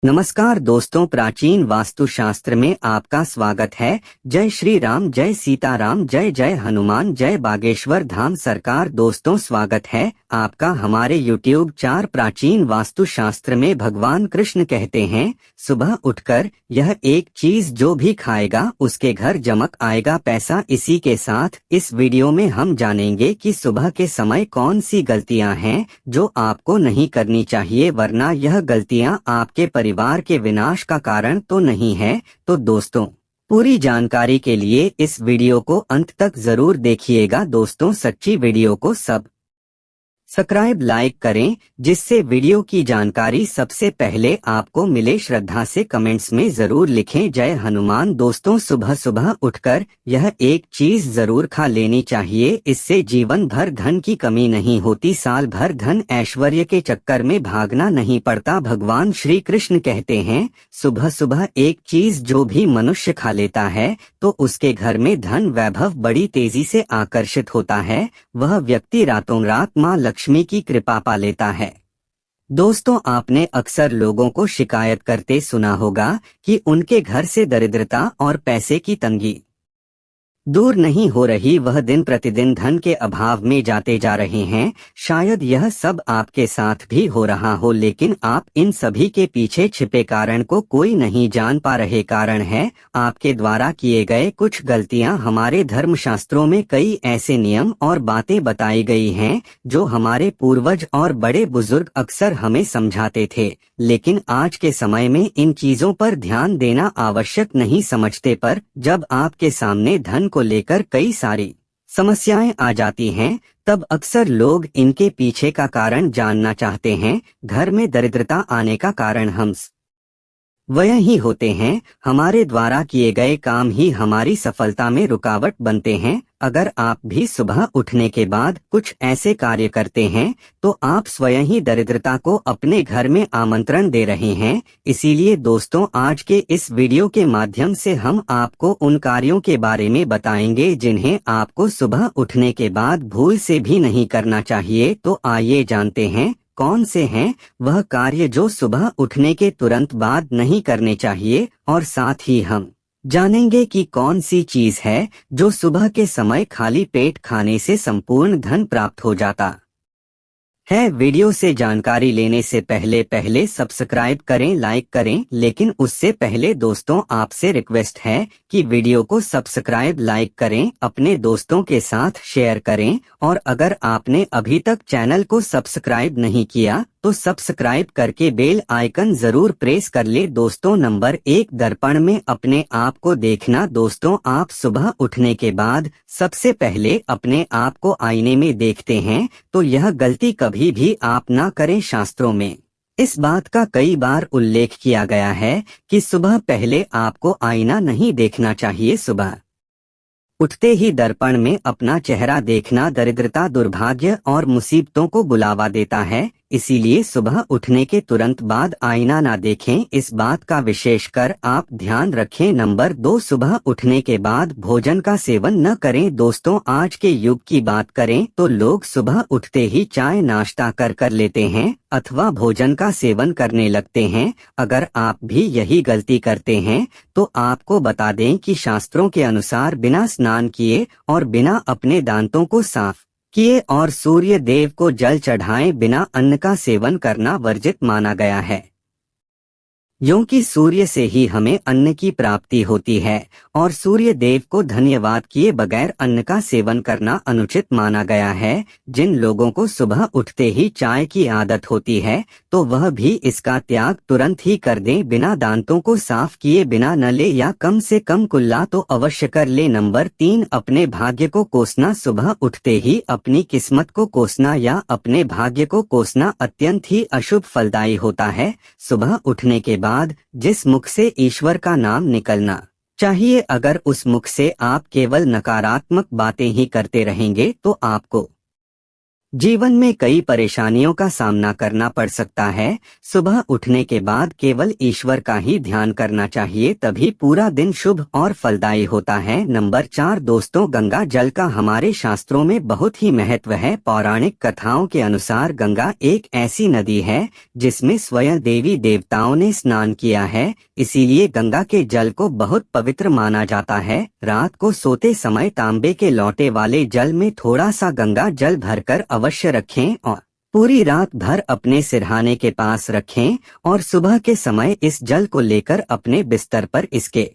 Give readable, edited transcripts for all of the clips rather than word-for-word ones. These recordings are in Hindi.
नमस्कार दोस्तों, प्राचीन वास्तुशास्त्र में आपका स्वागत है। जय श्री राम, जय सीताराम, जय जय हनुमान, जय बागेश्वर धाम सरकार। दोस्तों, स्वागत है आपका हमारे YouTube 4 प्राचीन वास्तुशास्त्र में। भगवान कृष्ण कहते हैं, सुबह उठकर यह एक चीज जो भी खाएगा उसके घर जमक आएगा पैसा। इसी के साथ इस वीडियो में हम जानेंगे कि सुबह के समय कौन सी गलतियां हैं जो आपको नहीं करनी चाहिए, वरना यह गलतियां आपके परिवार के विनाश का कारण तो नहीं है। तो दोस्तों, पूरी जानकारी के लिए इस वीडियो को अंत तक जरूर देखिएगा। दोस्तों, सच्ची वीडियो को सब्सक्राइब लाइक करें, जिससे वीडियो की जानकारी सबसे पहले आपको मिले। श्रद्धा से कमेंट्स में जरूर लिखें जय हनुमान। दोस्तों, सुबह सुबह उठकर यह एक चीज जरूर खा लेनी चाहिए, इससे जीवन भर धन की कमी नहीं होती, साल भर धन ऐश्वर्य के चक्कर में भागना नहीं पड़ता। भगवान श्री कृष्ण कहते हैं, सुबह सुबह एक चीज जो भी मनुष्य खा लेता है तो उसके घर में धन वैभव बड़ी तेजी से आकर्षित होता है। वह व्यक्ति रातों रात माँ लक्ष्मी की कृपा पा लेता है। दोस्तों, आपने अक्सर लोगों को शिकायत करते सुना होगा कि उनके घर से दरिद्रता और पैसे की तंगी दूर नहीं हो रही, वह दिन प्रतिदिन धन के अभाव में जाते जा रहे हैं। शायद यह सब आपके साथ भी हो रहा हो, लेकिन आप इन सभी के पीछे छिपे कारण को कोई नहीं जान पा रहे। कारण है आपके द्वारा किए गए कुछ गलतियां। हमारे धर्मशास्त्रों में कई ऐसे नियम और बातें बताई गई हैं जो हमारे पूर्वज और बड़े बुजुर्ग अक्सर हमें समझाते थे, लेकिन आज के समय में इन चीजों पर ध्यान देना आवश्यक नहीं समझते। पर जब आपके सामने धन को लेकर कई सारी समस्याएं आ जाती हैं, तब अक्सर लोग इनके पीछे का कारण जानना चाहते हैं। घर में दरिद्रता आने का कारण हम वह ही होते हैं। हमारे द्वारा किए गए काम ही हमारी सफलता में रुकावट बनते हैं। अगर आप भी सुबह उठने के बाद कुछ ऐसे कार्य करते हैं तो आप स्वयं ही दरिद्रता को अपने घर में आमंत्रण दे रहे हैं। इसीलिए दोस्तों, आज के इस वीडियो के माध्यम से हम आपको उन कार्यों के बारे में बताएंगे जिन्हें आपको सुबह उठने के बाद भूल से भी नहीं करना चाहिए। तो आइए जानते हैं कौन से हैं वह कार्य जो सुबह उठने के तुरंत बाद नहीं करने चाहिए, और साथ ही हम जानेंगे कि कौन सी चीज है जो सुबह के समय खाली पेट खाने से संपूर्ण धन प्राप्त हो जाता है। वीडियो से जानकारी लेने से पहले सब्सक्राइब करें, लाइक करें, लेकिन उससे पहले दोस्तों आपसे रिक्वेस्ट है कि वीडियो को सब्सक्राइब लाइक करें, अपने दोस्तों के साथ शेयर करें, और अगर आपने अभी तक चैनल को सब्सक्राइब नहीं किया तो सब्सक्राइब करके बेल आइकन जरूर प्रेस कर ले। दोस्तों, नंबर 1, दर्पण में अपने आप को देखना। दोस्तों, आप सुबह उठने के बाद सबसे पहले अपने आप को आईने में देखते हैं तो यह गलती कभी भी आप ना करें। शास्त्रों में इस बात का कई बार उल्लेख किया गया है कि सुबह पहले आपको आईना नहीं देखना चाहिए। सुबह उठते ही दर्पण में अपना चेहरा देखना दरिद्रता, दुर्भाग्य और मुसीबतों को बुलावा देता है। इसीलिए सुबह उठने के तुरंत बाद आईना ना देखें, इस बात का विशेषकर आप ध्यान रखें। नंबर 2, सुबह उठने के बाद भोजन का सेवन न करें। दोस्तों, आज के युग की बात करें तो लोग सुबह उठते ही चाय नाश्ता कर लेते हैं अथवा भोजन का सेवन करने लगते हैं। अगर आप भी यही गलती करते हैं तो आपको बता दें कि शास्त्रों के अनुसार बिना स्नान किए और बिना अपने दांतों को साफ किए और सूर्य देव को जल चढ़ाए बिना अन्न का सेवन करना वर्जित माना गया है, क्योंकि सूर्य से ही हमें अन्न की प्राप्ति होती है और सूर्य देव को धन्यवाद किए बगैर अन्न का सेवन करना अनुचित माना गया है। जिन लोगों को सुबह उठते ही चाय की आदत होती है तो वह भी इसका त्याग तुरंत ही कर दें। बिना दांतों को साफ किए बिना नले या कम से कम कुल्ला तो अवश्य कर ले। नंबर 3, अपने भाग्य को कोसना। सुबह उठते ही अपनी किस्मत को कोसना या अपने भाग्य को कोसना अत्यंत ही अशुभ फलदायी होता है। सुबह उठने के बाद जिस मुख से ईश्वर का नाम निकलना चाहिए, अगर उस मुख से आप केवल नकारात्मक बातें ही करते रहेंगे तो आपको जीवन में कई परेशानियों का सामना करना पड़ सकता है। सुबह उठने के बाद केवल ईश्वर का ही ध्यान करना चाहिए, तभी पूरा दिन शुभ और फलदायी होता है। नंबर 4 दोस्तों, गंगा जल का हमारे शास्त्रों में बहुत ही महत्व है। पौराणिक कथाओं के अनुसार गंगा एक ऐसी नदी है जिसमें स्वयं देवी देवताओं ने स्नान किया है, इसीलिए गंगा के जल को बहुत पवित्र माना जाता है। रात को सोते समय तांबे के लोटे वाले जल में थोड़ा सा गंगा जल भरकर अवश्य रखें और पूरी रात भर अपने सिरहाने के पास रखें और सुबह के समय इस जल को लेकर अपने बिस्तर पर इसके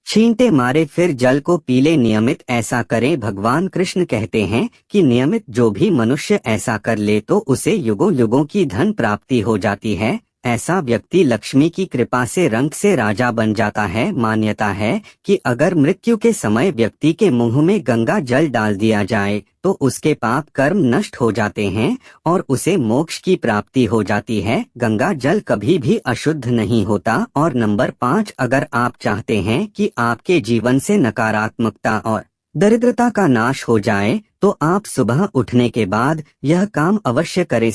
छींटे मारे फिर जल को पी ले। नियमित ऐसा करें। भगवान कृष्ण कहते हैं कि नियमित जो भी मनुष्य ऐसा कर ले तो उसे युगों युगों की धन प्राप्ति हो जाती है। ऐसा व्यक्ति लक्ष्मी की कृपा से रंग से राजा बन जाता है। मान्यता है कि अगर मृत्यु के समय व्यक्ति के मुंह में गंगा जल डाल दिया जाए तो उसके पाप कर्म नष्ट हो जाते हैं और उसे मोक्ष की प्राप्ति हो जाती है। गंगा जल कभी भी अशुद्ध नहीं होता। और नंबर 5, अगर आप चाहते हैं कि आपके जीवन से नकारात्मकता और दरिद्रता का नाश हो जाए तो आप सुबह उठने के बाद यह काम अवश्य करें।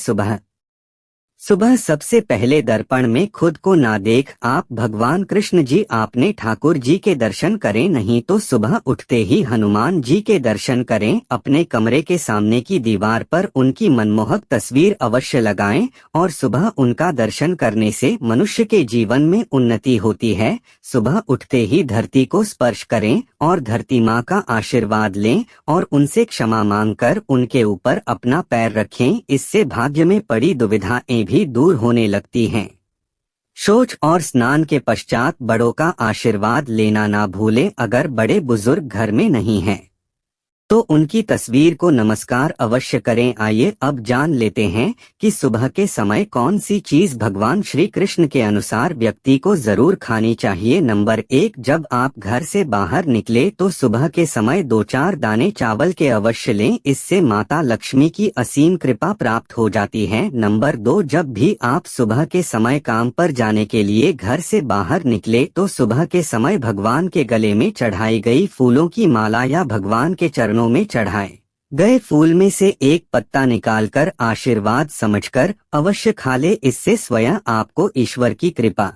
सुबह सबसे पहले दर्पण में खुद को ना देख आप भगवान कृष्ण जी आपने ठाकुर जी के दर्शन करें, नहीं तो सुबह उठते ही हनुमान जी के दर्शन करें। अपने कमरे के सामने की दीवार पर उनकी मनमोहक तस्वीर अवश्य लगाएं और सुबह उनका दर्शन करने से मनुष्य के जीवन में उन्नति होती है। सुबह उठते ही धरती को स्पर्श करें और धरती माँ का आशीर्वाद लें और उनसे क्षमा मांगकर उनके ऊपर अपना पैर रखें। इससे भाग्य में पड़ी दुविधाएं भी दूर होने लगती हैं। शौच और स्नान के पश्चात बड़ों का आशीर्वाद लेना ना भूलें। अगर बड़े बुजुर्ग घर में नहीं हैं तो उनकी तस्वीर को नमस्कार अवश्य करें। आइए अब जान लेते हैं कि सुबह के समय कौन सी चीज भगवान श्री कृष्ण के अनुसार व्यक्ति को जरूर खानी चाहिए। नंबर 1, जब आप घर से बाहर निकले तो सुबह के समय 2-4 दाने चावल के अवश्य लें, इससे माता लक्ष्मी की असीम कृपा प्राप्त हो जाती है। नंबर 2, जब भी आप सुबह के समय काम पर जाने के लिए घर से बाहर निकले तो सुबह के समय भगवान के गले में चढ़ाई गई फूलों की माला या भगवान के चरणों में चढ़ाए गए फूल में से एक पत्ता निकालकर आशीर्वाद समझकर अवश्य खा ले। इससे स्वयं आपको ईश्वर की कृपा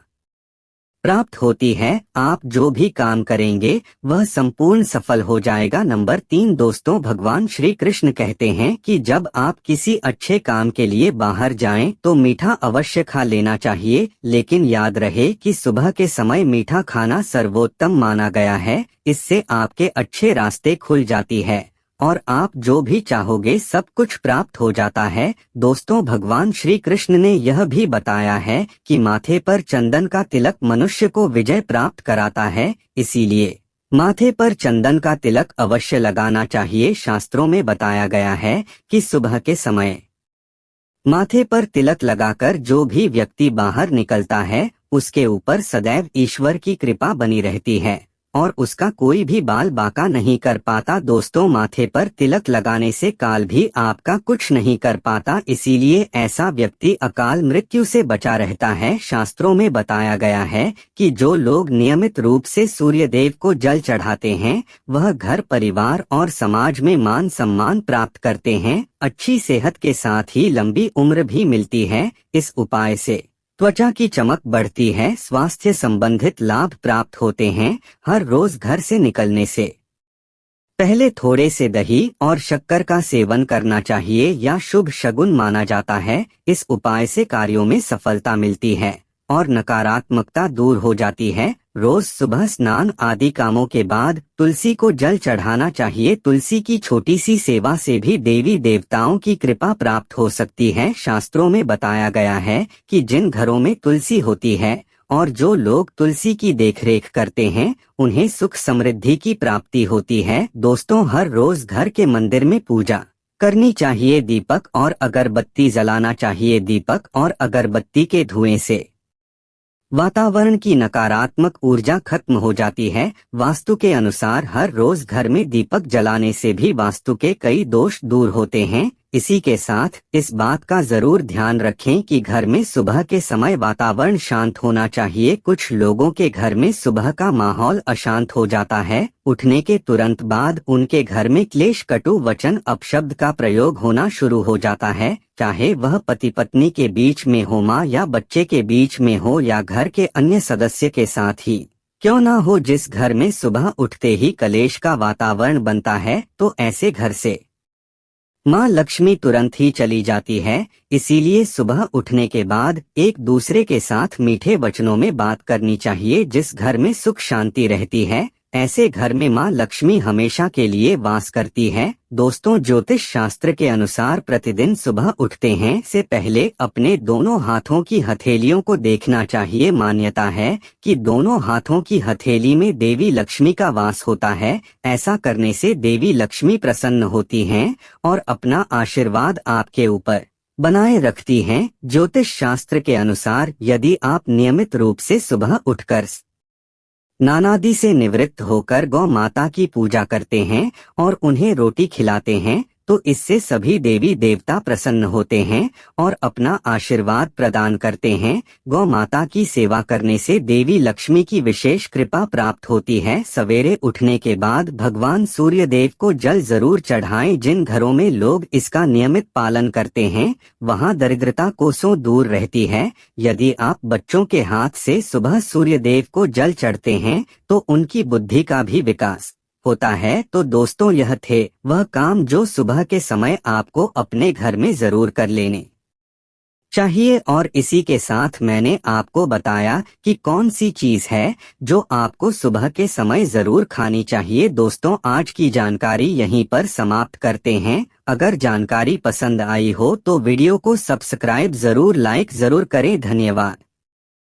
प्राप्त होती है। आप जो भी काम करेंगे वह संपूर्ण सफल हो जाएगा। नंबर 3 दोस्तों, भगवान श्री कृष्ण कहते हैं कि जब आप किसी अच्छे काम के लिए बाहर जाएं तो मीठा अवश्य खा लेना चाहिए, लेकिन याद रहे कि सुबह के समय मीठा खाना सर्वोत्तम माना गया है। इससे आपके अच्छे रास्ते खुल जाती है और आप जो भी चाहोगे सब कुछ प्राप्त हो जाता है। दोस्तों, भगवान श्री कृष्ण ने यह भी बताया है कि माथे पर चंदन का तिलक मनुष्य को विजय प्राप्त कराता है, इसीलिए माथे पर चंदन का तिलक अवश्य लगाना चाहिए। शास्त्रों में बताया गया है कि सुबह के समय माथे पर तिलक लगाकर जो भी व्यक्ति बाहर निकलता है उसके ऊपर सदैव ईश्वर की कृपा बनी रहती है और उसका कोई भी बाल बांका नहीं कर पाता। दोस्तों, माथे पर तिलक लगाने से काल भी आपका कुछ नहीं कर पाता, इसीलिए ऐसा व्यक्ति अकाल मृत्यु से बचा रहता है। शास्त्रों में बताया गया है कि जो लोग नियमित रूप से सूर्य देव को जल चढ़ाते हैं वह घर परिवार और समाज में मान सम्मान प्राप्त करते हैं। अच्छी सेहत के साथ ही लंबी उम्र भी मिलती है। इस उपाय से त्वचा की चमक बढ़ती है, स्वास्थ्य संबंधित लाभ प्राप्त होते हैं। हर रोज घर से निकलने से पहले थोड़े से दही और शक्कर का सेवन करना चाहिए या शुभ शगुन माना जाता है। इस उपाय से कार्यों में सफलता मिलती है और नकारात्मकता दूर हो जाती है। रोज सुबह स्नान आदि कामों के बाद तुलसी को जल चढ़ाना चाहिए। तुलसी की छोटी सी सेवा से भी देवी देवताओं की कृपा प्राप्त हो सकती है। शास्त्रों में बताया गया है कि जिन घरों में तुलसी होती है और जो लोग तुलसी की देखरेख करते हैं उन्हें सुख समृद्धि की प्राप्ति होती है। दोस्तों, हर रोज घर के मंदिर में पूजा करनी चाहिए। दीपक और अगरबत्ती जलाना चाहिए। दीपक और अगरबत्ती के धुएं से वातावरण की नकारात्मक ऊर्जा खत्म हो जाती है। वास्तु के अनुसार हर रोज घर में दीपक जलाने से भी वास्तु के कई दोष दूर होते हैं। इसी के साथ इस बात का जरूर ध्यान रखें कि घर में सुबह के समय वातावरण शांत होना चाहिए। कुछ लोगों के घर में सुबह का माहौल अशांत हो जाता है। उठने के तुरंत बाद उनके घर में क्लेश, कटु वचन, अपशब्द का प्रयोग होना शुरू हो जाता है, चाहे वह पति पत्नी के बीच में हो, माँ या बच्चे के बीच में हो या घर के अन्य सदस्य के साथ ही क्यों ना हो। जिस घर में सुबह उठते ही कलेश का वातावरण बनता है तो ऐसे घर से माँ लक्ष्मी तुरंत ही चली जाती है। इसीलिए सुबह उठने के बाद एक दूसरे के साथ मीठे वचनों में बात करनी चाहिए। जिस घर में सुख शांति रहती है, ऐसे घर में माँ लक्ष्मी हमेशा के लिए वास करती है। दोस्तों, ज्योतिष शास्त्र के अनुसार प्रतिदिन सुबह उठते हैं से पहले अपने दोनों हाथों की हथेलियों को देखना चाहिए। मान्यता है कि दोनों हाथों की हथेली में देवी लक्ष्मी का वास होता है। ऐसा करने से देवी लक्ष्मी प्रसन्न होती हैं और अपना आशीर्वाद आपके ऊपर बनाए रखती हैं। ज्योतिष शास्त्र के अनुसार यदि आप नियमित रूप से सुबह उठकर स्नानादि से निवृत्त होकर गौ माता की पूजा करते हैं और उन्हें रोटी खिलाते हैं तो इससे सभी देवी देवता प्रसन्न होते हैं और अपना आशीर्वाद प्रदान करते हैं। गौ माता की सेवा करने से देवी लक्ष्मी की विशेष कृपा प्राप्त होती है। सवेरे उठने के बाद भगवान सूर्य देव को जल जरूर चढ़ाएं। जिन घरों में लोग इसका नियमित पालन करते हैं वहां दरिद्रता कोसों दूर रहती है। यदि आप बच्चों के हाथ से सुबह सूर्य देव को जल चढ़ते हैं तो उनकी बुद्धि का भी विकास होता है। तो दोस्तों, यह थे वह काम जो सुबह के समय आपको अपने घर में जरूर कर लेने चाहिए और इसी के साथ मैंने आपको बताया कि कौन सी चीज है जो आपको सुबह के समय जरूर खानी चाहिए। दोस्तों, आज की जानकारी यहीं पर समाप्त करते हैं। अगर जानकारी पसंद आई हो तो वीडियो को सब्सक्राइब जरूर, लाइक जरूर करें। धन्यवाद।